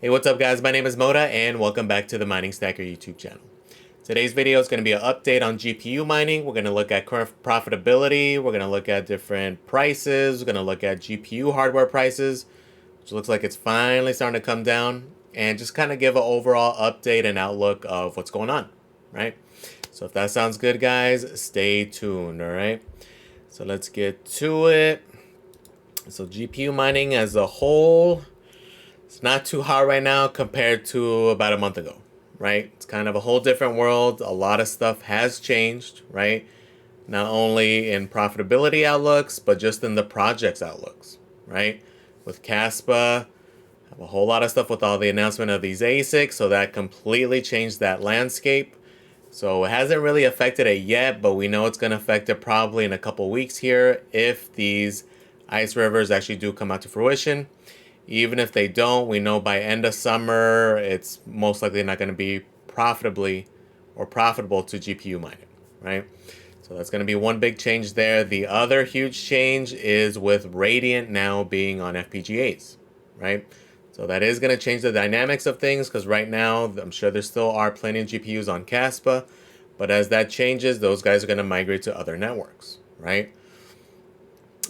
Hey, what's up guys? My name is Moda and welcome back to the Mining Stacker YouTube channel. Today's video is going to be an update on GPU mining. We're going to look at current profitability. We're going to look at different prices. We're going to look at GPU hardware prices, which looks like it's finally starting to come down, and just kind of give an overall update and outlook of what's going on, right? So if that sounds good, guys, stay tuned, all right? So let's get to it. So GPU mining as a whole, it's not too hot right now compared to about a month ago, right? It's kind of a whole different world. A lot of stuff has changed, right? Not only in profitability outlooks, but just in the projects outlooks, right? With kaspa, have a whole lot of stuff with all the announcement of these ASICs, so that completely changed that landscape. So it hasn't really affected it yet, but we know it's going to affect it probably in a couple weeks here if these ice rivers actually do come out to fruition. Even if they don't, we know by end of summer, it's most likely not going to be profitable to GPU mining, right? So that's going to be one big change there. The other huge change is with Radiant now being on FPGAs, right? So that is going to change the dynamics of things, because right now, I'm sure there still are plenty of GPUs on kaspa, but as that changes, those guys are going to migrate to other networks, right?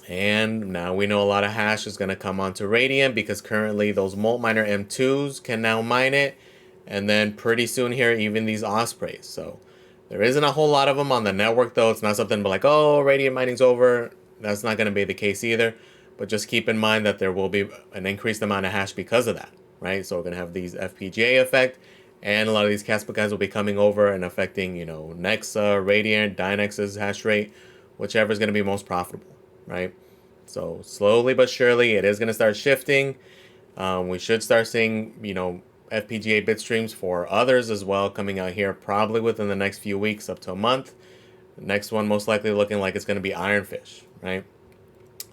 And now we know a lot of hash is going to come onto Radiant, because currently those Moltminer M2s can now mine it. And then pretty soon here, even these Ospreys. So there isn't a whole lot of them on the network, though. It's not something like, oh, Radiant mining's over. That's not going to be the case either. But just keep in mind that there will be an increased amount of hash because of that, right? So we're going to have these FPGA effect. And a lot of these kaspa guys will be coming over and affecting, Nexa, Radiant, Dynex's hash rate, whichever is going to be most profitable, right? So slowly but surely, it is going to start shifting. We should start seeing, FPGA bit streams for others as well coming out here probably within the next few weeks up to a month. The next one most likely looking like it's going to be ironfish, right?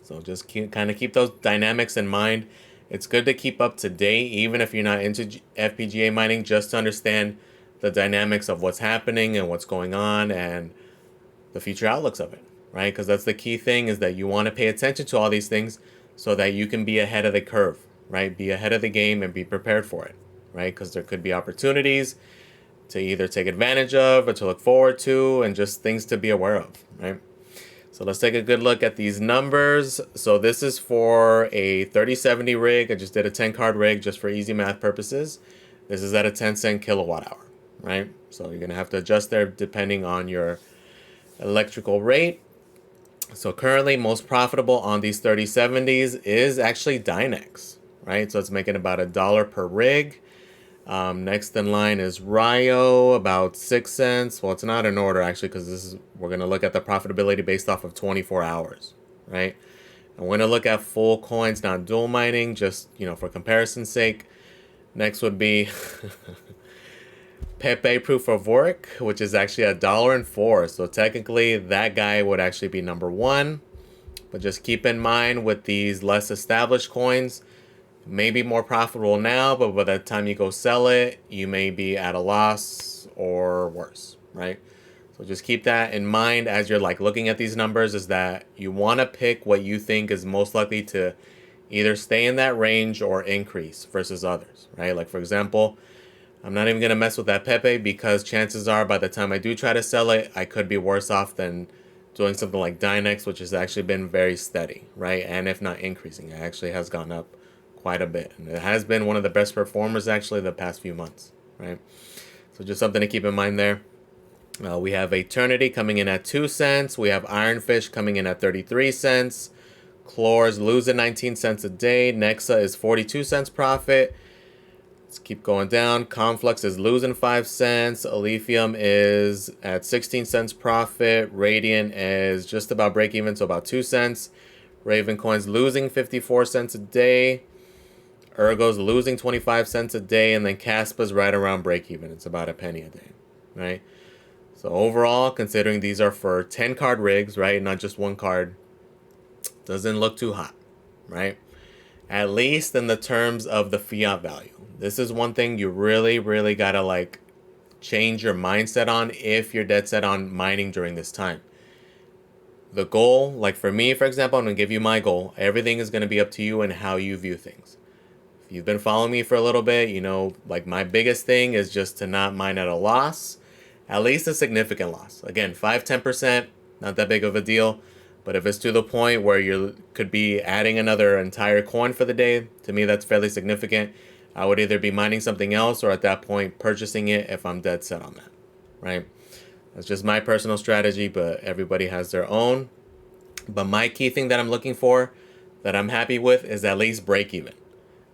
So just kind of keep those dynamics in mind. It's good to keep up to date, even if you're not into FPGA mining, just to understand the dynamics of what's happening and what's going on and the future outlooks of it, right? Because that's the key thing, is that you want to pay attention to all these things so that you can be ahead of the curve, right? Be ahead of the game and be prepared for it, right? Because there could be opportunities to either take advantage of or to look forward to, and just things to be aware of, right? So let's take a good look at these numbers. So this is for a 3070 rig. I just did a 10 card rig just for easy math purposes. This is at a 10-cent kilowatt hour, right? So you're going to have to adjust there depending on your electrical rate. So currently most profitable on these 3070s is actually Dynex, right? So it's making about $1 per rig. Next in line is Ryo, about 6 cents. Well, it's not in order actually, because we're going to look at the profitability based off of 24 hours, right? And we're going to look at full coins, not dual mining, just, for comparison's sake. Next would be Pepe Proof of Work, which is actually $1.04. So technically that guy would actually be number one. But just keep in mind, with these less established coins, maybe more profitable now, but by the time you go sell it, you may be at a loss or worse, right? So just keep that in mind as you're looking at these numbers, is that you want to pick what you think is most likely to either stay in that range or increase versus others, right? Like for example, I'm not even going to mess with that Pepe, because chances are by the time I do try to sell it, I could be worse off than doing something like Dynex, which has actually been very steady, right? And if not increasing, it actually has gone up quite a bit. And it has been one of the best performers actually the past few months, right? So just something to keep in mind there. We have Eternity coming in at 2 cents. We have Ironfish coming in at 33 cents. Chlor's losing 19 cents a day. Nexa is 42 cents profit. Let's keep going down. Conflux is losing 5 cents. Alephium is at 16 cents profit. Radiant is just about break even, so about 2 cents. Raven Coin's losing 54 cents a day. Ergo's losing 25 cents a day. And then kaspa's right around break even. It's about a penny a day, right? So overall, considering these are for 10 card rigs, right, not just one card, doesn't look too hot, right? At least in the terms of the fiat value. This is one thing you really, really gotta change your mindset on if you're dead set on mining during this time. The goal, for me, for example, I'm gonna give you my goal. Everything is gonna be up to you and how you view things. If you've been following me for a little bit, you know, like my biggest thing is just to not mine at a loss, at least a significant loss. Again, 5-10%, not that big of a deal. But if it's to the point where you could be adding another entire coin for the day, to me that's fairly significant. I would either be mining something else or at that point purchasing it if I'm dead set on that, right? That's just my personal strategy, but everybody has their own. But my key thing that I'm looking for, that I'm happy with, is at least break even.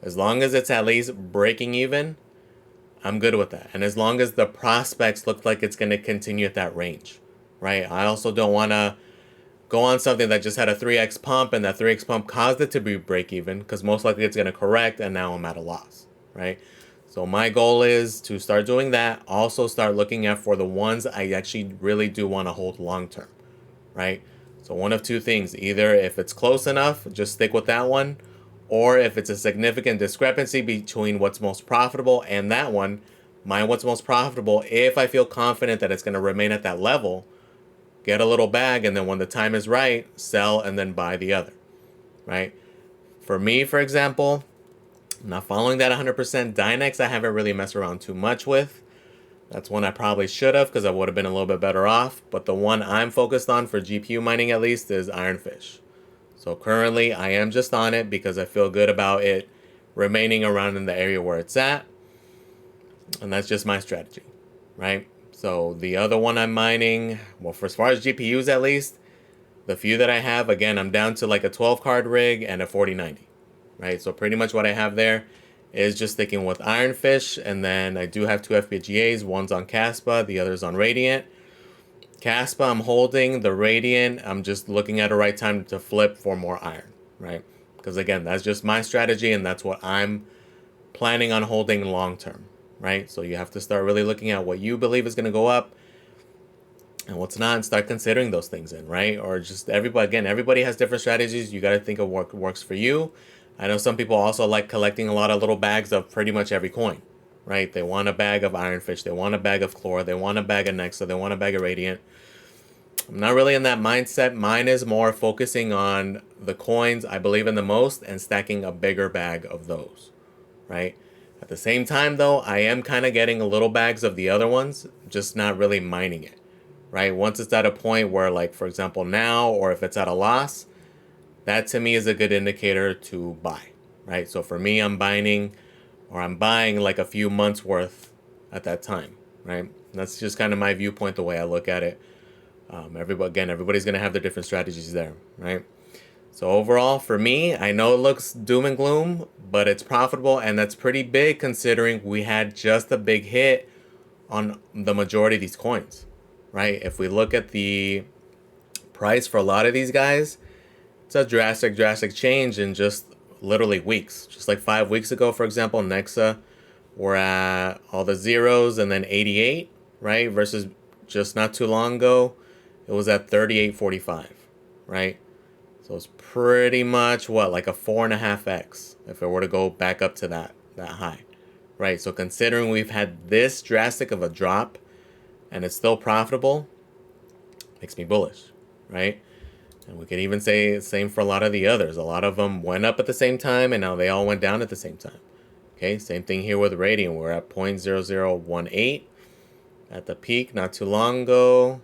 As long as it's at least breaking even, I'm good with that. And as long as the prospects look like it's going to continue at that range, right? I also don't want to go on something that just had a 3x pump and that 3x pump caused it to be break even, because most likely it's going to correct and now I'm at a loss, right? So my goal is to start doing that. Also start looking at for the ones I actually really do want to hold long term, right? So one of two things: either if it's close enough, just stick with that one, or if it's a significant discrepancy between what's most profitable and that one, mine what's most profitable if I feel confident that it's going to remain at that level. Get a little bag, and then when the time is right, sell and then buy the other, right? For me, for example, I'm not following that 100%. Dynex, I haven't really messed around too much with. That's one I probably should have, because I would have been a little bit better off. But the one I'm focused on for GPU mining at least is ironfish. So currently I am just on it because I feel good about it remaining around in the area where it's at. And that's just my strategy, right? So the other one I'm mining, well, for as far as GPUs at least, the few that I have, again, I'm down to like a 12 card rig and a 4090, right? So pretty much what I have there is just sticking with ironfish, and then I do have two FPGAs. One's on kaspa, the other's on Radiant. Kaspa I'm holding, the Radiant I'm just looking at a right time to flip for more iron, right? Because again, that's just my strategy and that's what I'm planning on holding long term, right? So you have to start really looking at what you believe is going to go up and what's not, and start considering those things in, right? Or just everybody has different strategies. You got to think of what works for you. I know some people also like collecting a lot of little bags of pretty much every coin, right? They want a bag of ironfish, they want a bag of chlor, they want a bag of nexa, they want a bag of radiant. I'm not really in that mindset. Mine is more focusing on the coins I believe in the most and stacking a bigger bag of those, right? At the same time though, I am kind of getting little bags of the other ones, just not really mining it, right? Once it's at a point where, like, for example, now, or if it's at a loss, that to me is a good indicator to buy, right? So for me, I'm buying like a few months worth at that time, right? And that's just kind of my viewpoint, the way I look at it. Everybody's going to have their different strategies there, right? So overall, for me, I know it looks doom and gloom, but it's profitable, and that's pretty big considering we had just a big hit on the majority of these coins, right? If we look at the price for a lot of these guys, it's a drastic change in just literally weeks. Just like 5 weeks ago, for example, Nexa were at all the zeros and then 88, right? Versus just not too long ago, it was at 38.45, right? So it's pretty much what, like a 4.5x if it were to go back up to that high, right? So considering we've had this drastic of a drop and it's still profitable, makes me bullish, right? And we could even say the same for a lot of the others. A lot of them went up at the same time, and now they all went down at the same time. Okay, same thing here with Radiant. We're at 0.0018 at the peak not too long ago.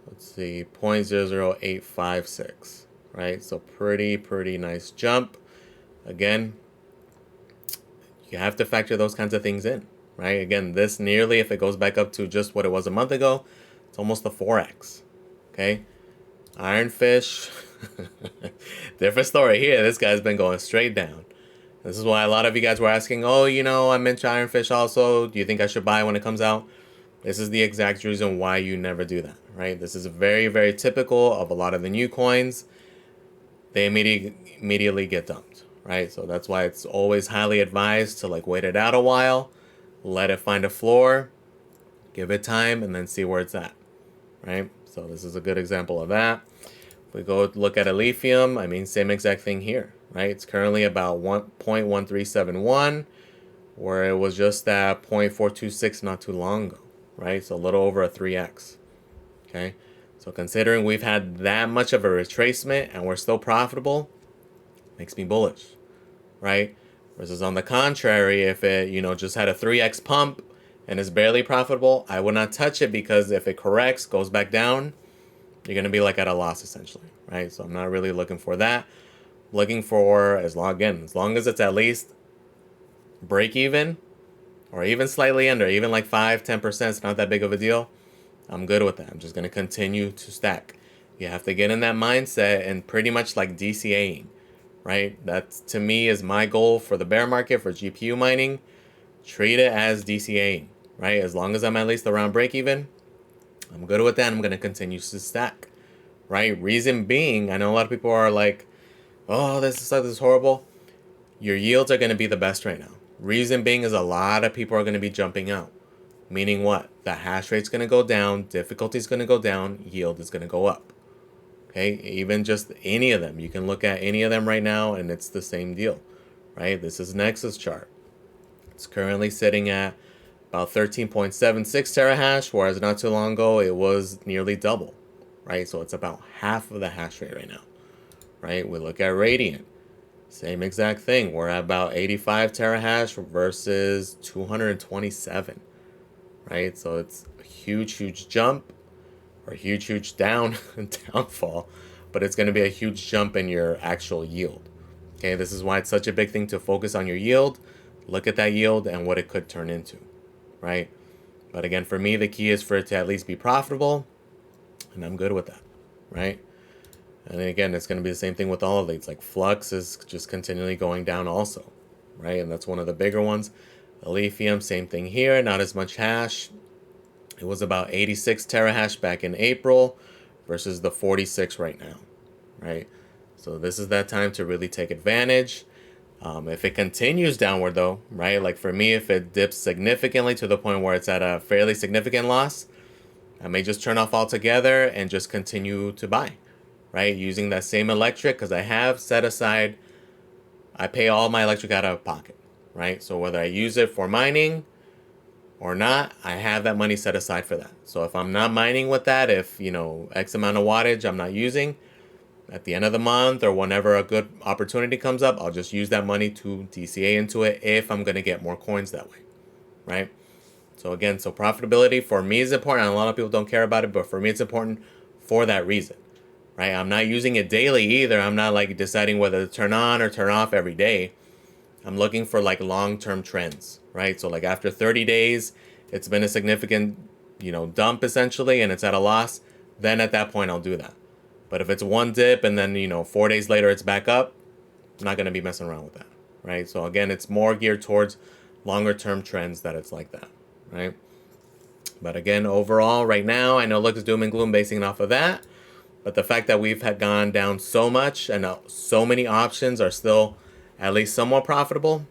Let's see, 0.00856, right? So pretty nice jump. Again, you have to factor those kinds of things in, right? Again, this nearly, if it goes back up to just what it was a month ago, it's almost a 4x, okay? Ironfish, different story here. This guy's been going straight down. This is why a lot of you guys were asking, oh, you know, I'm into ironfish also. Do you think I should buy when it comes out? This is the exact reason why you never do that, right? This is very typical of a lot of the new coins. They immediately get dumped, right? So that's why it's always highly advised to like wait it out a while, let it find a floor, give it time, and then see where it's at, right? So this is a good example of that. If we go look at Lithium, I mean, same exact thing here, right? It's currently about 1.1371, where it was just at 0.426 not too long ago, right? So a little over a 3x, okay? So considering we've had that much of a retracement and we're still profitable, makes me bullish, right? Versus on the contrary, if it, just had a 3x pump and is barely profitable, I would not touch it, because if it corrects, goes back down, you're going to be like at a loss essentially, right? So I'm not really looking for that. Looking for, as long as it's at least break even, or even slightly under, even like 5-10%, it's not that big of a deal. I'm good with that. I'm just going to continue to stack. You have to get in that mindset and pretty much like DCAing, right? That to me is my goal for the bear market for GPU mining. Treat it as DCAing, right? As long as I'm at least around break even, I'm good with that. I'm going to continue to stack, right? Reason being, I know a lot of people are like, oh, this is horrible. Your yields are going to be the best right now. Reason being is a lot of people are going to be jumping out. Meaning what? The hash rate's going to go down, difficulty is going to go down, yield is going to go up. Okay, even just any of them. You can look at any of them right now and it's the same deal, right? This is Nexus chart. It's currently sitting at about 13.76 terahash, whereas not too long ago it was nearly double, right? So it's about half of the hash rate right now, right? We look at Radiant. Same exact thing. We're at about 85 terahash versus 227, right? So it's a huge jump, or a huge downfall, but it's going to be a huge jump in your actual yield. Okay, this is why it's such a big thing to focus on your yield. Look at that yield and what it could turn into, right? But again, for me, the key is for it to at least be profitable, and I'm good with that, right? And again, it's going to be the same thing with all of these. Like Flux is just continually going down also, right? And that's one of the bigger ones. Lithium, same thing here, not as much hash. It was about 86 terahash back in April versus the 46 right now, right? So this is that time to really take advantage. If it continues downward though, right? Like for me, if it dips significantly to the point where it's at a fairly significant loss, I may just turn off altogether and just continue to buy, right? Using that same electric, because I have set aside, I pay all my electric out of pocket, right? So whether I use it for mining or not, I have that money set aside for that. So if I'm not mining with that, if, X amount of wattage I'm not using, at the end of the month or whenever a good opportunity comes up, I'll just use that money to DCA into it if I'm going to get more coins that way, right? So again, so profitability for me is important. A lot of people don't care about it, but for me it's important for that reason, right? I'm not using it daily either. I'm not like deciding whether to turn on or turn off every day. I'm looking for like long-term trends, right? So like after 30 days, it's been a significant, dump essentially, and it's at a loss, then at that point I'll do that. But if it's one dip and then, 4 days later it's back up, I'm not going to be messing around with that, right? So again, it's more geared towards longer term trends that it's like that, right? But again, overall, right now, I know look is doom and gloom basing off of that. But the fact that we've had gone down so much and so many options are still at least somewhat profitable,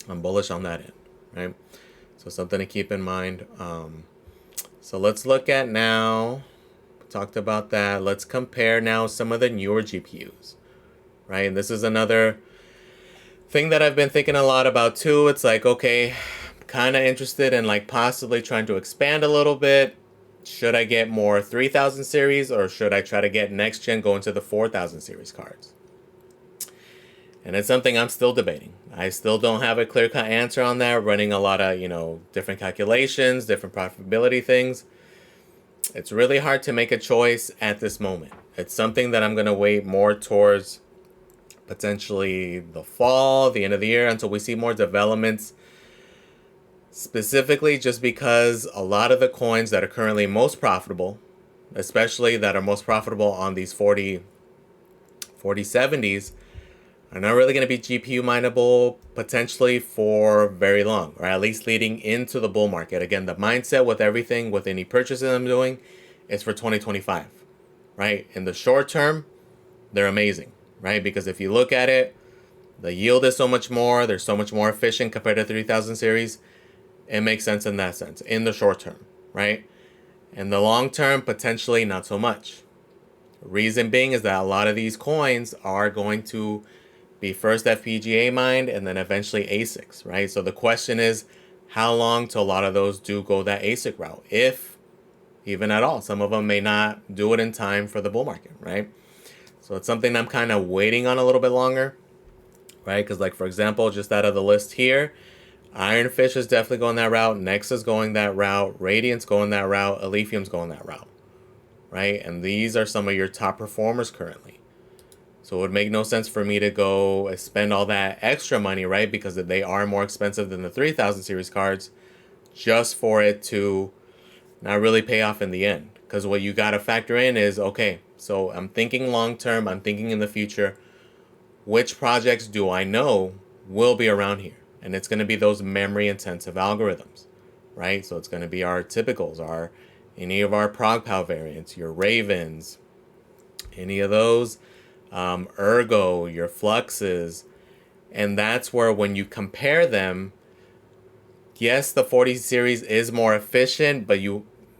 I'm bullish on that end, right? So something to keep in mind. So let's look at now, talked about that. Let's compare now some of the newer GPUs, right? And this is another thing that I've been thinking a lot about too. It's like, okay, kind of interested in like possibly trying to expand a little bit. Should I get more 3000 series, or should I try to get next gen, go into the 4000 series cards? And it's something I'm still debating. I still don't have a clear-cut answer on that, running a lot of, different calculations, different profitability things. It's really hard to make a choice at this moment. It's something that I'm going to wait more towards potentially the fall, the end of the year, until we see more developments. Specifically just because a lot of the coins that are currently most profitable, especially that are most profitable on these 4070s, are not really going to be GPU mineable potentially for very long, or at least leading into the bull market. Again, the mindset with everything, with any purchases I'm doing, is for 2025, right? In the short term, they're amazing, right? Because if you look at it, the yield is so much more, they're so much more efficient compared to 3000 series. It makes sense in that sense, in the short term, right? In the long term, potentially not so much. Reason being is that a lot of these coins are going to be first FPGA mined and then eventually ASICs, right? So the question is, how long till a lot of those do go that ASIC route, if even at all? Some of them may not do it in time for the bull market, right? So it's something I'm kind of waiting on a little bit longer. right? Because like, for example, just out of the list here, Ironfish is definitely going that route. Nexa's going that route. Radiant's going that route. Alephium's going that route, right? And these are some of your top performers currently. So it would make no sense for me to go spend all that extra money, right? Because they are more expensive than the 3000 series cards, just for it to not really pay off in the end. Because what you got to factor in is, okay, so I'm thinking long term, I'm thinking in the future, which projects do I know will be around here? And it's going to be those memory intensive algorithms, right? So it's going to be our typicals, any of our ProgPow variants, your Ravens, any of those, Ergo, your Fluxes. And that's where when you compare them, yes, the 40 series is more efficient, but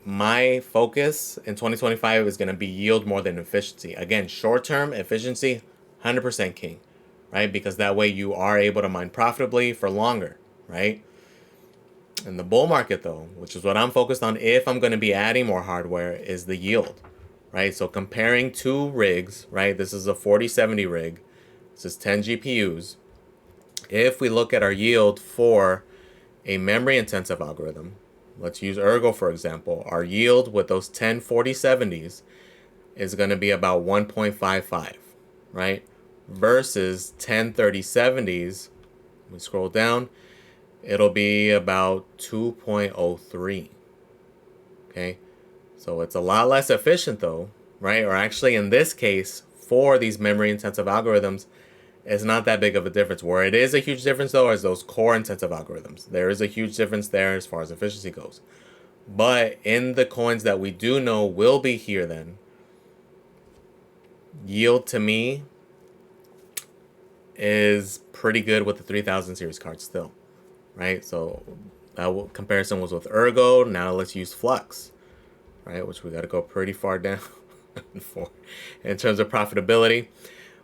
my focus in 2025 is going to be yield more than efficiency. Again, short-term efficiency, 100% king, right? Because that way you are able to mine profitably for longer, right? In the bull market, though, which is what I'm focused on if I'm going to be adding more hardware, is the yield, right? So comparing two rigs, right? This is a 4070 rig. This is 10 GPUs. If we look at our yield for a memory intensive algorithm, let's use Ergo for example, our yield with those 10 4070s is going to be about 1.55, right? Versus 10 3070s, we scroll down, it'll be about 2.03. Okay, so it's a lot less efficient though, right? Or actually in this case, for these memory intensive algorithms, it's not that big of a difference. Where it is a huge difference though is those core intensive algorithms. There is a huge difference there as far as efficiency goes. But in the coins that we do know will be here then, yield to me is pretty good with the 3000 series cards still, right? So that comparison was with Ergo. Now let's use Flux, right? Which we got to go pretty far down for in terms of profitability.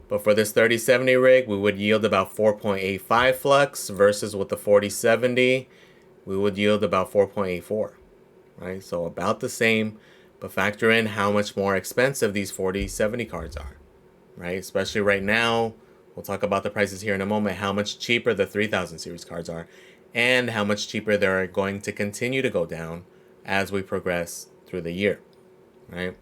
But for this 3070 rig, we would yield about 4.85 flux versus with the 4070, we would yield about 4.84, right? So about the same, but factor in how much more expensive these 4070 cards are, right? Especially right now, we'll talk about the prices here in a moment, how much cheaper the 3000 series cards are and how much cheaper they're going to continue to go down as we progress through the year, right?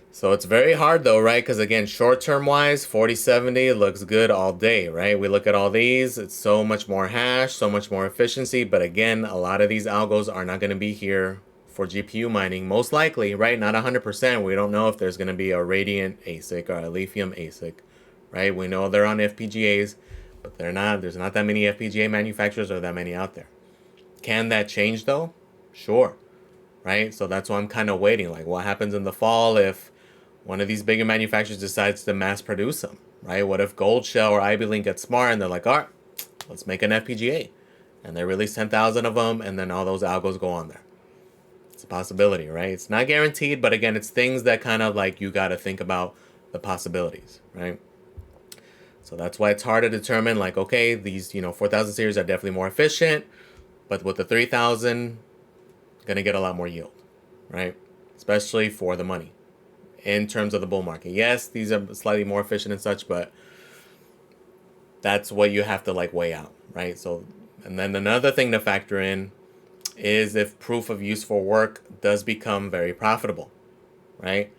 So it's very hard though, right? Because again, short-term wise, 4070 looks good all day, right? We look at all these, it's so much more hash, so much more efficiency. But again, a lot of these algos are not going to be here for GPU mining, most likely, right? Not 100%. We don't know if there's going to be a Radiant ASIC or a Lithium ASIC, right? We know they're on FPGAs, but there's not that many FPGA manufacturers or that many out there. Can that change though? Sure, right? So that's why I'm kind of waiting. Like, what happens in the fall if one of these bigger manufacturers decides to mass produce them, right? What if Goldshell or IBLink get smart and they're like, all right, let's make an FPGA. And they release 10,000 of them and then all those algos go on there. It's a possibility, right? It's not guaranteed, but again, it's things that kind of like you got to think about the possibilities, right? So that's why it's hard to determine like, okay, these, 4000 series are definitely more efficient, but with the 3000, going to get a lot more yield, right? Especially for the money. In terms of the bull market, yes, these are slightly more efficient and such, but that's what you have to like weigh out, right? So, and then another thing to factor in is if proof of useful work does become very profitable, right?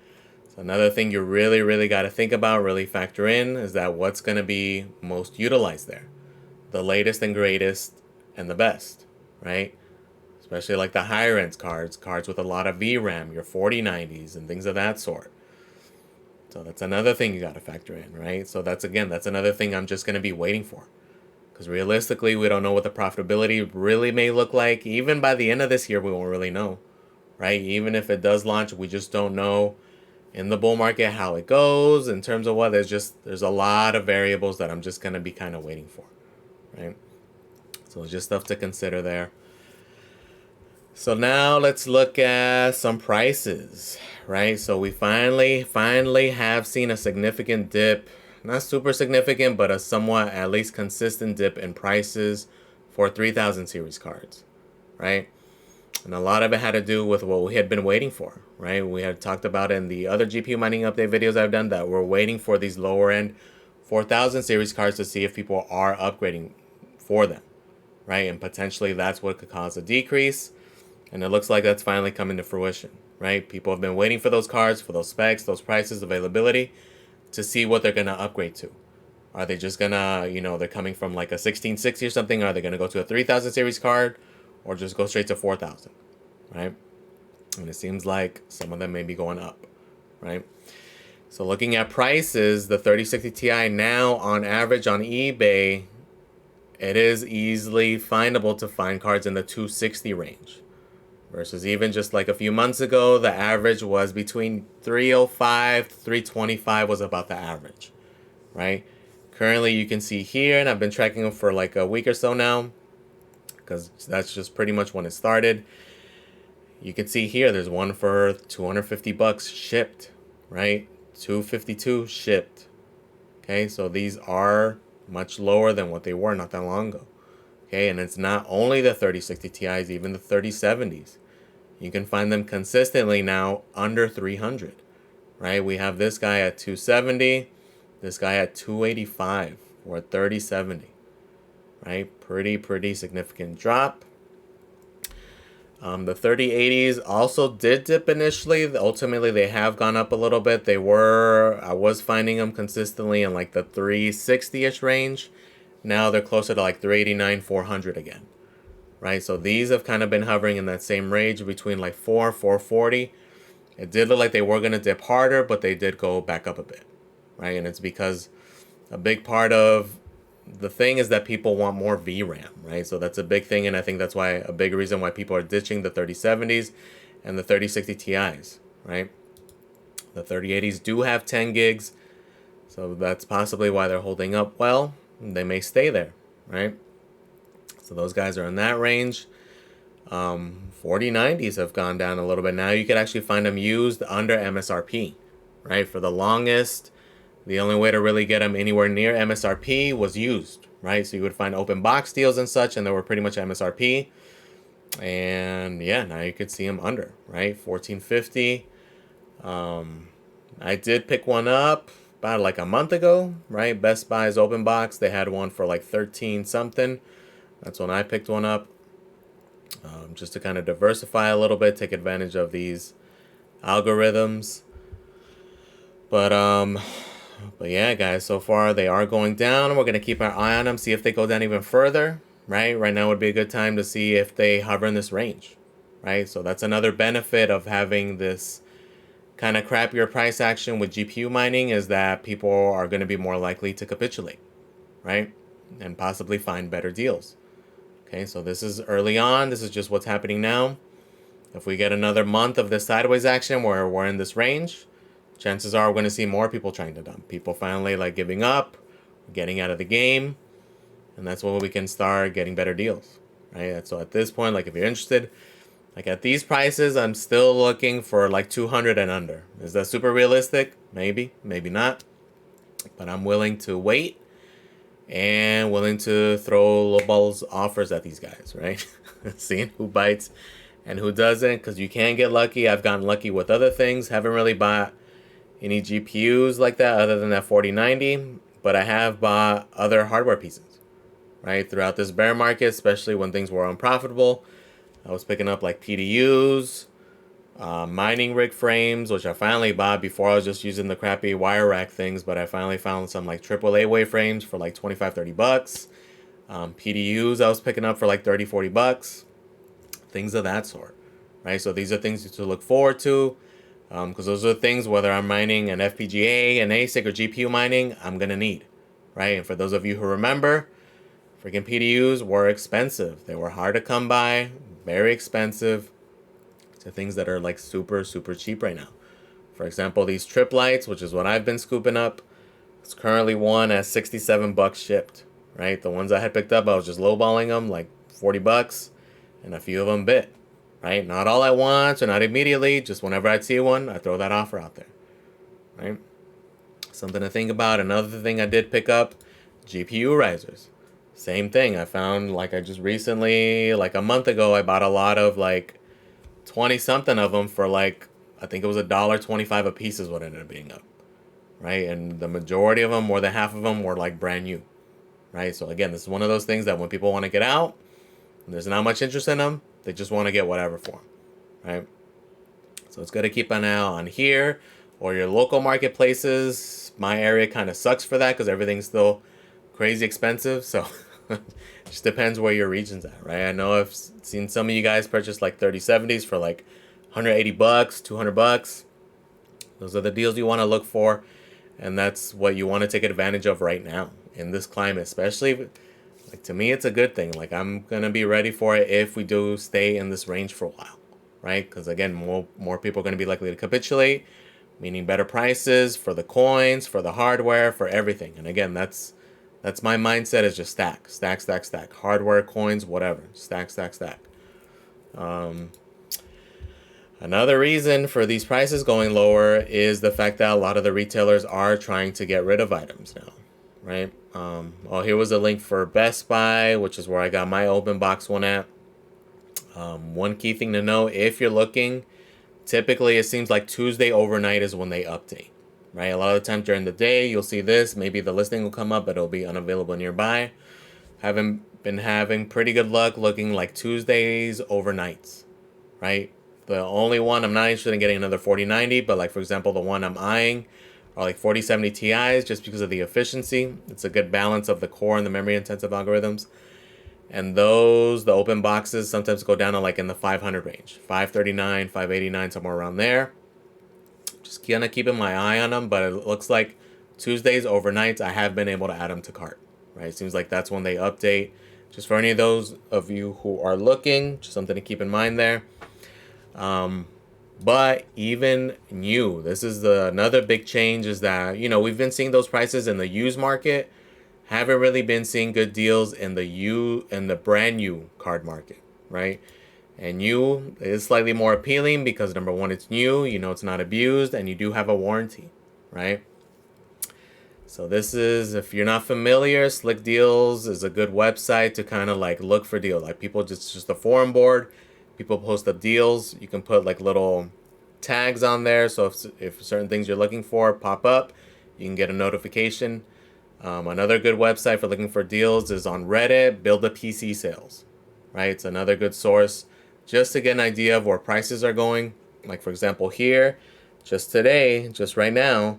So another thing you really, really got to think about, really factor in, is that what's going to be most utilized there, the latest and greatest and the best, right? Especially like the higher end cards with a lot of VRAM, your 4090s and things of that sort. So that's another thing you got to factor in, right? So that's another thing I'm just going to be waiting for. Because realistically, we don't know what the profitability really may look like. Even by the end of this year, we won't really know, right? Even if it does launch, we just don't know in the bull market how it goes in terms of what. There's a lot of variables that I'm just going to be kind of waiting for, right? So it's just stuff to consider there. So now let's look at some prices, right? So we finally have seen a significant dip, not super significant, but a somewhat at least consistent dip in prices for 3000 series cards, right? And a lot of it had to do with what we had been waiting for, right? We had talked about in the other GPU mining update videos I've done that we're waiting for these lower end 4000 series cards to see if people are upgrading for them, right? And potentially that's what could cause a decrease. And it looks like that's finally coming to fruition, right? People have been waiting for those cards, for those specs, those prices, availability, to see what they're going to upgrade to. Are they just going to, they're coming from like a 1660 or something? Are they going to go to a 3000 series card or just go straight to 4000, right? And it seems like some of them may be going up, right? So looking at prices, the 3060 Ti now on average on eBay, it is easily findable to find cards in the 260 range. Versus even just like a few months ago, the average was between 305 to 325 was about the average, right? Currently, you can see here, and I've been tracking them for like a week or so now, because that's just pretty much when it started. You can see here, there's one for 250 bucks shipped, right? 252 shipped. Okay, so these are much lower than what they were not that long ago. Okay, and it's not only the 3060 Ti's, even the 3070s. You can find them consistently now under 300, right? We have this guy at 270, this guy at 285 or 3070, right? Pretty significant drop. The 3080s also did dip initially. Ultimately, they have gone up a little bit. I was finding them consistently in like the 360-ish range. Now they're closer to like 389, 400 again, right? So these have kind of been hovering in that same range between like 440. It did look like they were going to dip harder, but they did go back up a bit, right? And it's because a big part of the thing is that people want more VRAM, right? So that's a big thing, and I think that's why a big reason why people are ditching the 3070s and the 3060 Ti's, right? The 3080s do have 10 gigs, so that's possibly why they're holding up well. They may stay there, right? So those guys are in that range. 4090s have gone down a little bit. Now you can actually find them used under MSRP, right? For the longest, the only way to really get them anywhere near MSRP was used, right? So you would find open box deals and such, and they were pretty much MSRP. And yeah, now you could see them under, right? 1450. I did pick one up about like a month ago, right? Best Buy's open box, they had one for like 13 something. That's when I picked one up, just to kind of diversify a little bit, take advantage of these algorithms. But yeah, guys, so far they are going down. We're going to keep our eye on them, see if they go down even further, right? Right now would be a good time to see if they hover in this range, right? So that's another benefit of having this kind of crappier price action with GPU mining, is that people are going to be more likely to capitulate, right? And possibly find better deals. Okay, so this is early on. This is just what's happening now. If we get another month of this sideways action where we're in this range, chances are we're going to see more people trying to dump. People finally like giving up, getting out of the game. And that's when we can start getting better deals, right? So at this point, like if you're interested, like at these prices, I'm still looking for like 200 and under. Is that super realistic? Maybe, maybe not. But I'm willing to wait and willing to throw lowballs offers at these guys, right? Seeing who bites and who doesn't, because you can get lucky. I've gotten lucky with other things. Haven't really bought any GPUs like that other than that 4090, but I have bought other hardware pieces, right? Throughout this bear market, especially when things were unprofitable. I was picking up like PDUs, mining rig frames, which I finally bought. Before I was just using the crappy wire rack things, but I finally found some like AAA wave frames for like 25, 30 bucks. PDUs I was picking up for like 30, 40 bucks. Things of that sort, right? So these are things to look forward to, because those are things, whether I'm mining an FPGA, an ASIC, or GPU mining, I'm going to need, right? And for those of you who remember, freaking PDUs were expensive. They were hard to come by, very expensive, to things that are like super cheap right now. For example, these trip lights, which is what I've been scooping up, it's currently one at 67 bucks shipped, right? The ones I had picked up, I was just lowballing them like 40 bucks, and a few of them bit, right? Not all at once or not immediately, just whenever I'd see one, I throw that offer out there, right? Something to think about. Another thing I did pick up, GPU risers. Same thing. I found like I just recently, like a month ago, I bought a lot of like 20 something of them for like, I think it was $1.25 a piece is what ended up being up, right? And the majority of them, more than half of them, were like brand new, right? So again, this is one of those things that when people want to get out, there's not much interest in them. They just want to get whatever for them, right? So it's good to keep an eye out on here or your local marketplaces. My area kind of sucks for that because everything's still crazy expensive. So it just depends where your region's at, right? I know I've seen some of you guys purchase like 3070s for like 180 bucks, 200 bucks. Those are the deals you want to look for. And that's what you want to take advantage of right now in this climate, especially. Like, to me, it's a good thing. Like, I'm going to be ready for it if we do stay in this range for a while, right? Because, again, more people are going to be likely to capitulate, meaning better prices for the coins, for the hardware, for everything. And, again, that's my mindset, is just stack, stack, stack, stack. Hardware, coins, whatever. Stack, stack, stack. Another reason for these prices going lower is the fact that a lot of the retailers are trying to get rid of items now, right? Well, here was a link for Best Buy, which is where I got my open box one at. One key thing to know, if you're looking, typically it seems like Tuesday overnight is when they update, right? A lot of the time during the day, you'll see this. Maybe the listing will come up, but it'll be unavailable nearby. Haven't been having pretty good luck looking like Tuesdays overnights, right? The only one, I'm not interested in getting another 4090, but like, for example, the one I'm eyeing are like 4070 Ti's just because of the efficiency. It's a good balance of the core and the memory intensive algorithms. And those, the open boxes, sometimes go down to like in the 500 range, 539, 589, somewhere around there. Just kind of keeping my eye on them, but it looks like Tuesdays overnights, I have been able to add them to cart, right? It seems like that's when they update. Just for any of those of you who are looking, just something to keep in mind there. But even new, this is another big change, is that, we've been seeing those prices in the used market. Haven't really been seeing good deals in the brand new card market, right? And new is slightly more appealing because, number one, it's new, it's not abused, and you do have a warranty, right? So this is, if you're not familiar, Slick Deals is a good website to kind of like look for deals. Like, people just a forum board. People post up deals. You can put like little tags on there. So if certain things you're looking for pop up, you can get a notification. Another good website for looking for deals is on Reddit, Build a PC Sales, right? It's another good source just to get an idea of where prices are going. Like, for example, here, just today, just right now,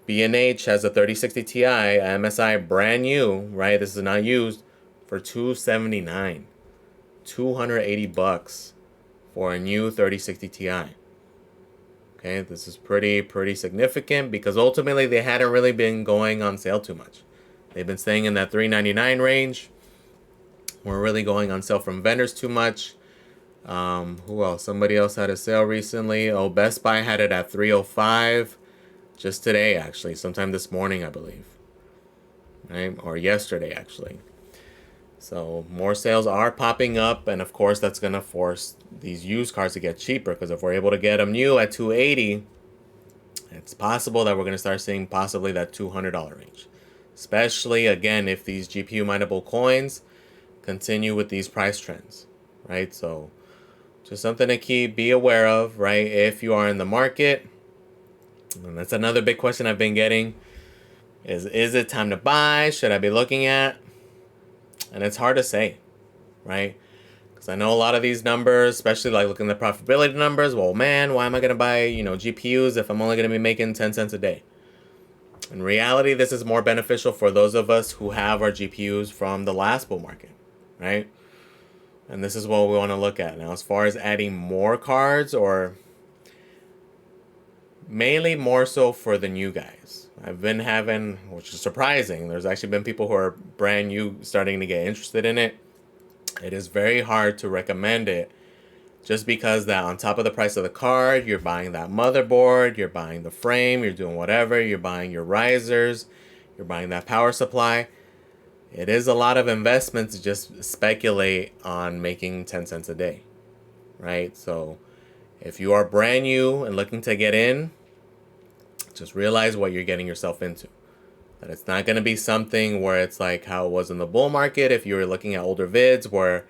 B&H has a 3060 Ti, a MSI brand new, right? This is not used, for $279. 280 bucks for a new 3060 Ti. Okay, this is pretty significant because ultimately they hadn't really been going on sale too much. They've been staying in that $399 range. We're really going on sale from vendors too much. Who else? Somebody else had a sale recently. Oh, Best Buy had it at $305 just today, actually, sometime this morning, I believe. Right? Or yesterday, actually. So more sales are popping up, and of course that's going to force these used cars to get cheaper, because if we're able to get them new at $280, it's possible that we're going to start seeing possibly that $200 range. Especially, again, if these GPU mineable coins continue with these price trends, right? So just something to be aware of, right? If you are in the market, and that's another big question I've been getting, is it time to buy? Should I be looking at? And it's hard to say, right? Because I know a lot of these numbers, especially like looking at the profitability numbers, well, man, why am I going to buy, GPUs if I'm only going to be making 10 cents a day? In reality, this is more beneficial for those of us who have our GPUs from the last bull market, right? And this is what we want to look at. Now, as far as adding more cards, or mainly more so for the new guys, I've been having, which is surprising, there's actually been people who are brand new starting to get interested in it. It is very hard to recommend it just because that on top of the price of the card, you're buying that motherboard, you're buying the frame, you're doing whatever, you're buying your risers, you're buying that power supply. It is a lot of investment to just speculate on making 10 cents a day, right? So if you are brand new and looking to get in, just realize what you're getting yourself into. That it's not going to be something where it's like how it was in the bull market. If you were looking at older vids where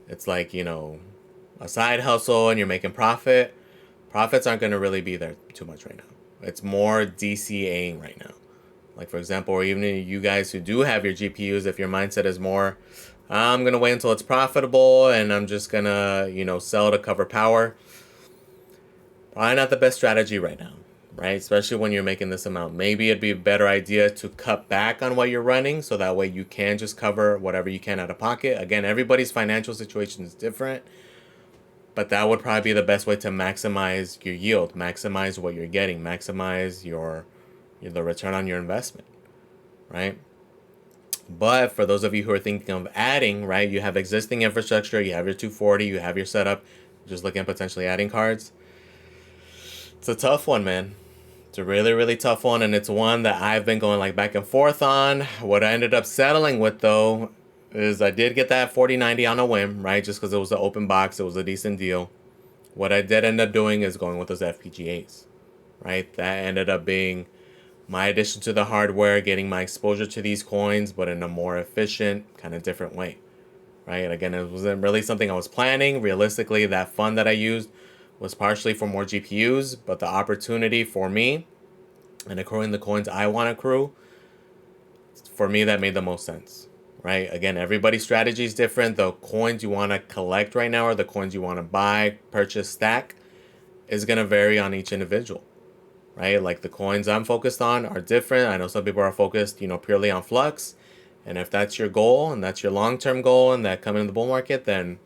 it's like, a side hustle and you're making profit, profits aren't going to really be there too much right now, It's more DCAing right now. Like, for example, or even you guys who do have your GPUs, if your mindset is more, I'm going to wait until it's profitable and I'm just going to, sell to cover power. Probably not the best strategy right now, right? Especially when you're making this amount. Maybe it'd be a better idea to cut back on what you're running so that way you can just cover whatever you can out of pocket. Again, everybody's financial situation is different, but that would probably be the best way to maximize your yield, maximize what you're getting, maximize the return on your investment, right? But for those of you who are thinking of adding, right, you have existing infrastructure, you have your 240, you have your setup, just looking at potentially adding cards. It's a tough one, man. It's a really, really tough one, and it's one that I've been going like back and forth on. What I ended up settling with, though, is I did get that 4090 on a whim, right, just because it was an open box, it was a decent deal. What I did end up doing is going with those FPGAs, right? That ended up being my addition to the hardware, getting my exposure to these coins, but in a more efficient, kind of different way, right? Again, it wasn't really something I was planning. Realistically, that fund that I used was partially for more GPUs, but the opportunity for me and accruing the coins I want to accrue, for me, that made the most sense, right? Again, everybody's strategy is different. The coins you want to collect right now or the coins you want to buy, purchase, stack is going to vary on each individual, right? Like the coins I'm focused on are different. I know some people are focused, purely on flux. And if that's your goal and that's your long-term goal and that coming in the bull market, then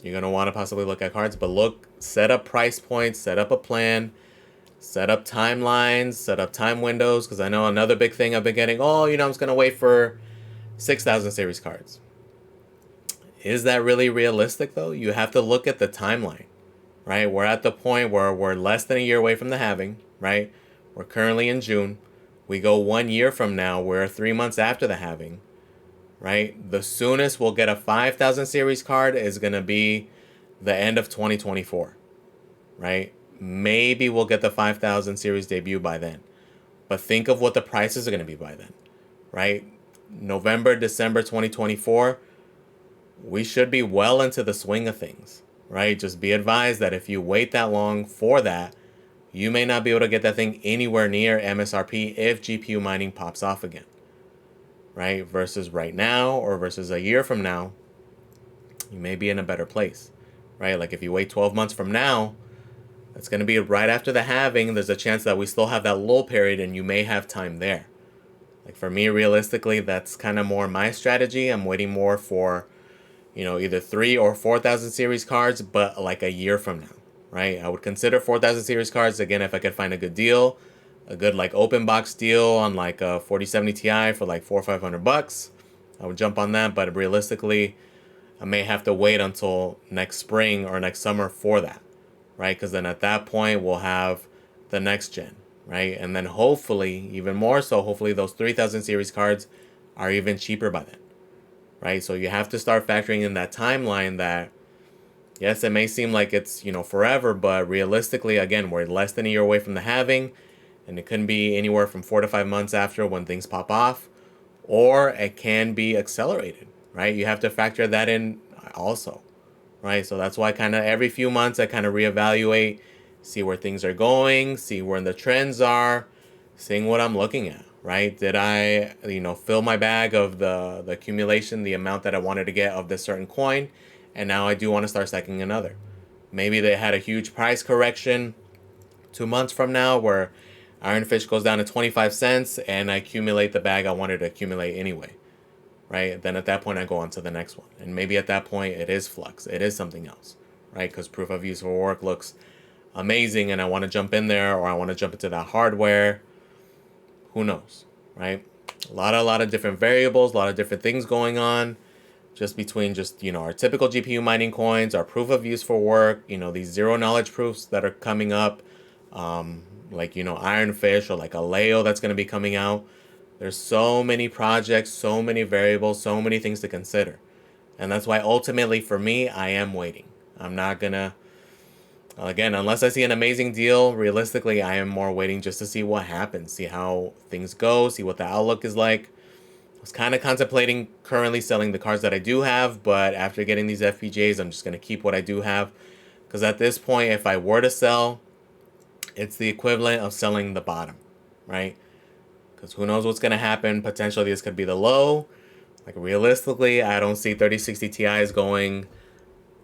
you're going to want to possibly look at cards. But set up price points, set up a plan, set up timelines, set up time windows. Because I know another big thing I've been getting, I'm just going to wait for 6,000 series cards. Is that really realistic, though? You have to look at the timeline, right? We're at the point where we're less than a year away from the halving, right? We're currently in June. We go 1 year from now, we're 3 months after the halving, right? The soonest we'll get a 5,000 series card is going to be the end of 2024, right? Maybe we'll get the 5,000 series debut by then. But think of what the prices are going to be by then, right? November, December 2024, we should be well into the swing of things, right? Just be advised that if you wait that long for that, you may not be able to get that thing anywhere near MSRP if GPU mining pops off again, right? Versus right now or versus a year from now, you may be in a better place, right? Like if you wait 12 months from now, that's going to be right after the halving. There's a chance that we still have that lull period and you may have time there. Like for me, realistically, that's kind of more my strategy. I'm waiting more for, either 3 or 4,000 series cards, but like a year from now, right? I would consider 4,000 series cards, again, if I could find a good deal, a good like open box deal on like a 4070 Ti for like $400 or $500. I would jump on that, but realistically, I may have to wait until next spring or next summer for that, right? Because then at that point, we'll have the next gen, right? And then hopefully, even more so, hopefully those 3,000 series cards are even cheaper by then, right? So you have to start factoring in that timeline that, yes, it may seem like it's, forever, but realistically, again, we're less than a year away from the halving, and it can be anywhere from 4 to 5 months after when things pop off, or it can be accelerated, right? You have to factor that in also, right? So that's why kind of every few months I kind of reevaluate, see where things are going, see where the trends are, seeing what I'm looking at, right? Did I, fill my bag of the accumulation, the amount that I wanted to get of this certain coin, and now I do want to start stacking another. Maybe they had a huge price correction 2 months from now where ironfish goes down to 25 cents and I accumulate the bag I wanted to accumulate anyway, right? Then at that point I go on to the next one. And maybe at that point it is flux. It is something else, right? Because proof of use for work looks amazing and I want to jump in there or I want to jump into that hardware. Who knows, right? A lot of different variables, a lot of different things going on just between our typical GPU mining coins, our proof of use for work, these zero knowledge proofs that are coming up, like, ironfish or like a Leo that's going to be coming out. There's so many projects, so many variables, so many things to consider. And that's why ultimately for me, I am waiting. I'm not going to, again, unless I see an amazing deal, realistically, I am more waiting just to see what happens, see how things go, see what the outlook is like. I was kind of contemplating currently selling the cards that I do have, but after getting these FPGAs, I'm just going to keep what I do have. Because at this point, if I were to sell, It's the equivalent of selling the bottom, right? Because who knows what's going to happen. Potentially this could be the low. Like realistically, I don't see 3060 Ti's going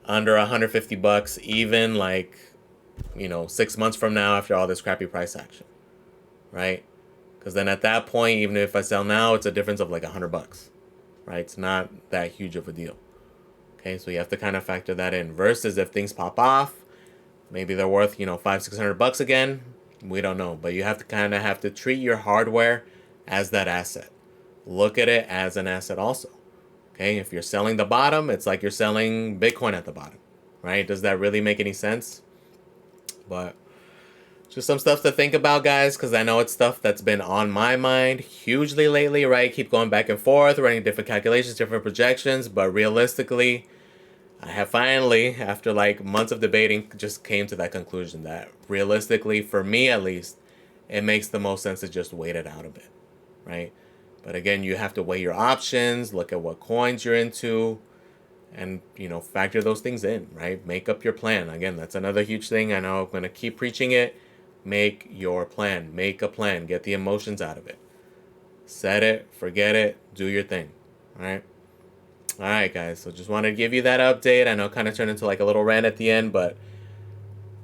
under 150 bucks even like, 6 months from now after all this crappy price action, right? Because then at that point, even if I sell now, it's a difference of like 100 bucks, right? It's not that huge of a deal. Okay, so you have to kind of factor that in. Versus if things pop off, maybe they're worth, 500-600 bucks again. We don't know, but you have to kind of have to treat your hardware as that asset. Look at it as an asset also. Okay, if you're selling the bottom, it's like you're selling Bitcoin at the bottom, right? Does that really make any sense? But just some stuff to think about, guys, because I know it's stuff that's been on my mind hugely lately, right? Keep going back and forth, running different calculations, different projections, but realistically, I have finally, after like months of debating, just came to that conclusion that realistically, for me at least, it makes the most sense to just wait it out a bit, right? But again, you have to weigh your options, look at what coins you're into, and factor those things in, right? Make up your plan. Again, that's another huge thing. I know I'm going to keep preaching it. Make your plan. Make a plan. Get the emotions out of it. Set it, forget it, do your thing. All right? All right, guys. So just wanted to give you that update. I know it kind of turned into like a little rant at the end, but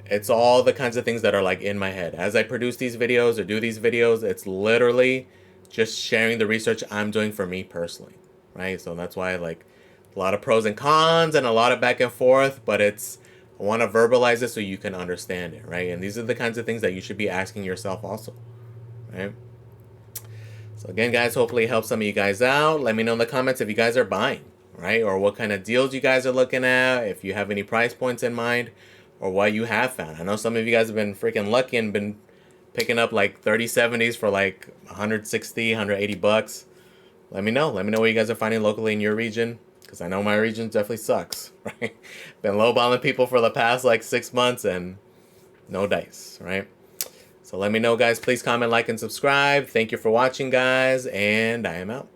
it's all the kinds of things that are like in my head. As I produce these videos or do these videos, it's literally just sharing the research I'm doing for me personally, right? So that's why like a lot of pros and cons and a lot of back and forth, but I want to verbalize it so you can understand it, right? And these are the kinds of things that you should be asking yourself also, right? So again, guys, hopefully it helps some of you guys out. Let me know in the comments if you guys are buying, right? Or what kind of deals you guys are looking at, if you have any price points in mind, or what you have found. I know some of you guys have been freaking lucky and been picking up like 3070s for like 160, 180 bucks. Let me know. Let me know what you guys are finding locally in your region, because I know my region definitely sucks, right? Been lowballing people for the past like 6 months and no dice, right? So let me know, guys. Please comment, like, and subscribe. Thank you for watching, guys, and I am out.